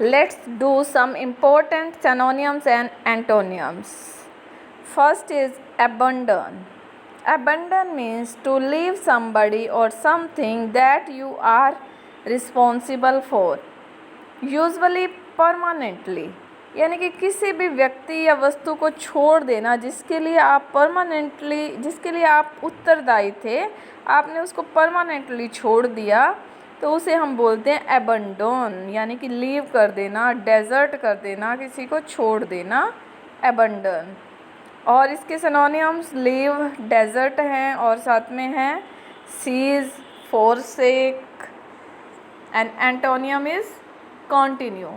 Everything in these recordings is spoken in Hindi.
Let's do some important synonyms and antonyms. First is abandon. Abandon means to leave somebody or something that you are responsible for, usually permanently. यानी कि किसी भी व्यक्ति या वस्तु को छोड़ देना जिसके लिए आप उत्तरदायी थे, आपने उसको परमानेंटली छोड़ दिया, तो उसे हम बोलते हैं एबंडोन, यानी कि लीव कर देना, डेजर्ट कर देना, किसी को छोड़ देना, एबंडन। और इसके सिनोनिम्स लीव, डेजर्ट हैं और साथ में हैं cease, forsake. And antonym is continue,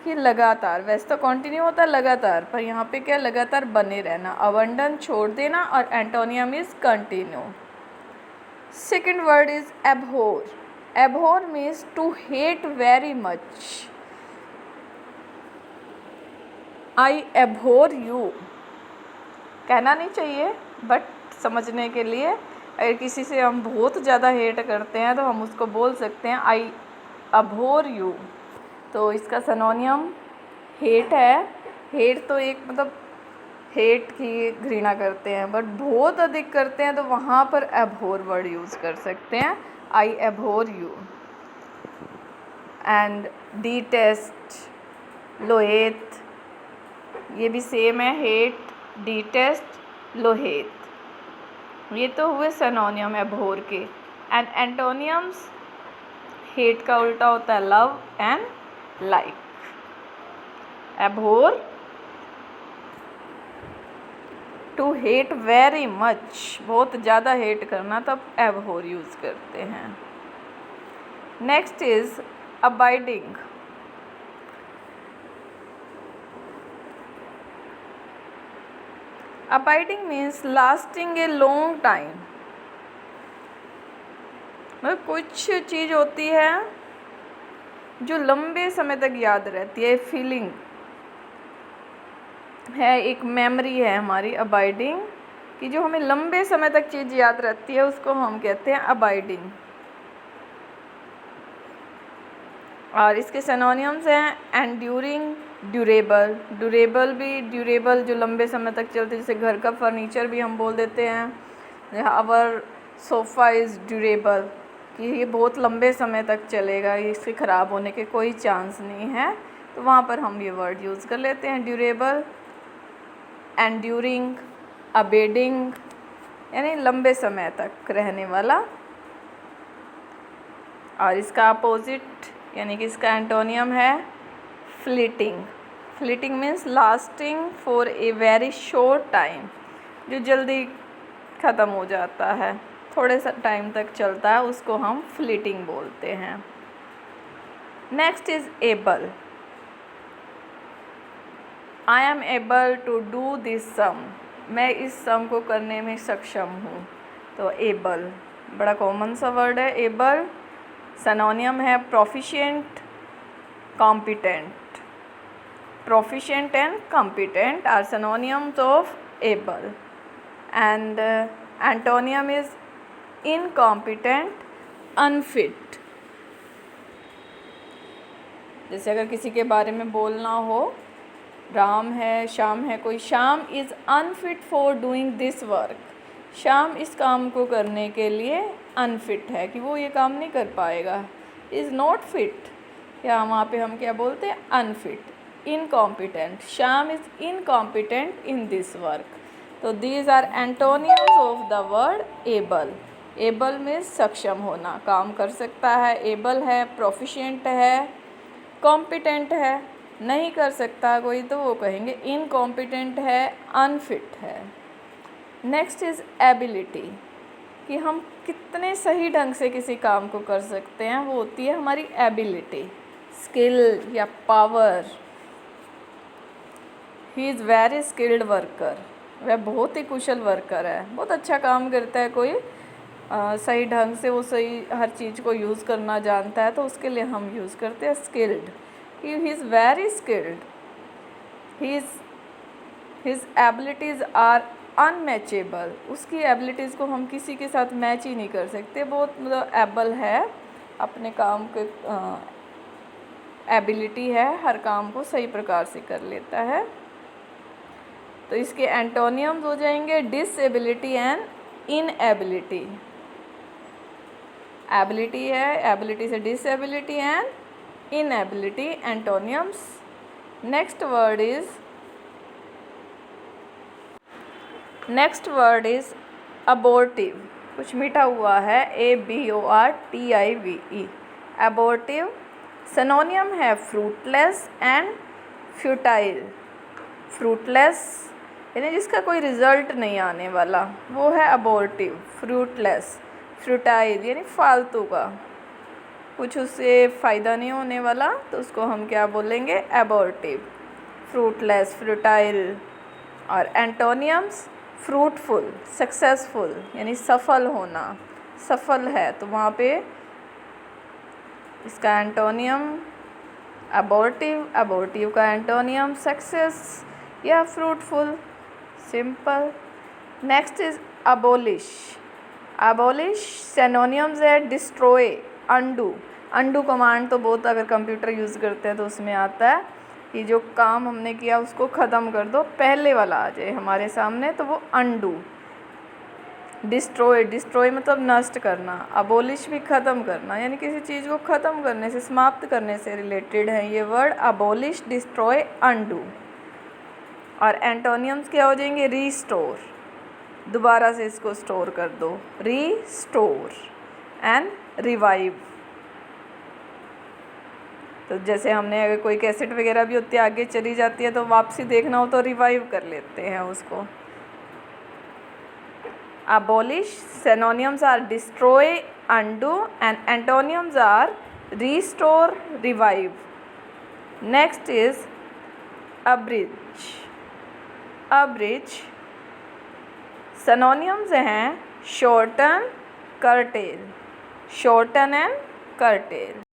कि लगातार। वैसे तो कॉन्टिन्यू होता है लगातार, पर यहाँ पे क्या, लगातार बने रहना, अबंडन छोड़ देना, और antonym is continue. Second word is abhor. Abhor means to hate very much. I abhor you. कहना नहीं चाहिए, बट समझने के लिए अगर किसी से हम बहुत ज़्यादा हेट करते हैं तो हम उसको बोल सकते हैं I abhor you. तो इसका सिनोनियम हेट है। हेट तो एक मतलब हेट की घृणा करते हैं, बट बहुत अधिक करते हैं तो वहाँ पर एबहोर वर्ड यूज़ कर सकते हैं, I abhor you. And detest, लोहेत, ये भी सेम है, हेट, डिटेस्ट, लोहेत। ये तो हुए सिनोनियम एबहोर के। एंड एंटोनियम्स, हेट का उल्टा होता है love and like. Abhor, to hate very much, बहुत ज़्यादा हेट करना, तब एबहोर यूज़ करते हैं। Next is abiding. Abiding means lasting a long time. मतलब कुछ चीज़ होती है जो लंबे समय तक याद रहती है, फीलिंग है, एक मेमोरी है हमारी अबाइडिंग, कि जो हमें लंबे समय तक चीज़ याद रहती है, उसको हम कहते हैं अबाइडिंग। और इसके सिनोनिम्स हैं एंड्यूरिंग, ड्यूरेबल। ड्यूरेबल भी, ड्यूरेबल जो लंबे समय तक चलते, जैसे घर का फर्नीचर भी हम बोल देते हैं, आवर सोफ़ा इज़ ड्यूरेबल, कि ये बहुत लंबे समय तक चलेगा, इसके ख़राब होने के कोई चांस नहीं है, तो वहाँ पर हम ये वर्ड यूज़ कर लेते हैं, ड्यूरेबल। एंड्यूरिंग, अबेडिंग, यानी लंबे समय तक रहने वाला। और इसका अपोजिट यानी कि इसका एंटोनियम है fleeting. Fleeting means lasting for a very short time, जो जल्दी ख़त्म हो जाता है, थोड़े सा टाइम तक चलता है, उसको हम फ्लीटिंग बोलते हैं। Next is able. I am able to do this sum, मैं इस सम को करने में सक्षम हूँ, तो एबल बड़ा कॉमन सा वर्ड है एबल। सिनोनियम है proficient, competent. Proficient and competent are synonyms of able. And antonym is incompetent, unfit. जैसे अगर किसी के बारे में बोलना हो, राम है, श्याम है, कोई Shyam is unfit for doing this work, Shyam इस काम को करने के लिए अनफिट है, कि वो ये काम नहीं कर पाएगा, इज़ नॉट फिट, या वहाँ पे हम क्या बोलते हैं, unfit, incompetent, Shyam is incompetent in this work. तो these are antonyms of the word able. Able में सक्षम होना, काम कर सकता है, एबल है, प्रोफिशिएंट है, कॉम्पिटेंट है, नहीं कर सकता कोई तो वो कहेंगे इनकॉम्पिटेंट है, अनफिट है। नेक्स्ट इज़ एबिलिटी, कि हम कितने सही ढंग से किसी काम को कर सकते हैं, वो होती है हमारी एबिलिटी, स्किल या power. He is very skilled worker, वह बहुत ही कुशल वर्कर है, बहुत अच्छा काम करता है कोई, सही ढंग से वो सही हर चीज़ को यूज़ करना जानता है, तो उसके लिए हम यूज़ करते हैं स्किल्ड, कि he is very skilled, his abilities are unmatchable, उसकी एबिलिटीज़ को हम किसी के साथ मैच ही नहीं कर सकते, बहुत मतलब एबल है, अपने काम के एबिलिटी है, हर काम को सही प्रकार से कर लेता है। तो इसके एंटोनियम्स हो जाएंगे डिसेबिलिटी एंड इनएबिलिटी। एबिलिटी है, एबिलिटी से disability and inability, antonyms. Next word is abortive. कुछ मीठा हुआ है, ABORTIVE, अबॉर्टिव। सिनोनियम है फ्रूटलेस एंड फ्यूटाइल। फ्रूटलेस यानी जिसका कोई रिजल्ट नहीं आने वाला, वो है अबॉर्टिव। फ्रूटलेस, फ्यूटाइल यानी फालतू का, कुछ उससे फ़ायदा नहीं होने वाला, तो उसको हम क्या बोलेंगे, अबॉर्टिव। Fruitless, futile. और एंटोनियम्स फ्रूटफुल, सक्सेसफुल यानी सफल होना, सफल है, तो वहाँ पे इसका एंटोनियम अबॉर्टिव, अबॉर्टिव का एंटोनियम सक्सेस या fruitful, simple. Next is abolish. Abolish synonyms है डिस्ट्रॉय, अंडू। अंडू कमांड तो बहुत अगर कंप्यूटर यूज़ करते हैं तो उसमें आता है कि जो काम हमने किया उसको ख़त्म कर दो, पहले वाला आ जाए हमारे सामने, तो वो अंडू। डिस्ट्रॉय, डिस्ट्रॉय मतलब नष्ट करना, अबोलिश भी ख़त्म करना, यानी किसी चीज़ को ख़त्म करने से, समाप्त करने से रिलेटेड है ये वर्ड, अबोलिश, डिस्ट्रॉय, अंडू। और एंटोनियम्स क्या हो जाएंगे, रीस्टोर, दोबारा से इसको स्टोर कर दो, रीस्टोर एंड रिवाइव। तो जैसे हमने अगर कोई कैसेट वगैरह भी होती है आगे चली जाती है तो वापसी देखना हो तो रिवाइव कर लेते हैं उसको। Abolish, synonyms are destroy, undo, and antonyms are restore, revive. Next is abridge. Abridge synonyms हैं shorten, curtail, shorten and curtail.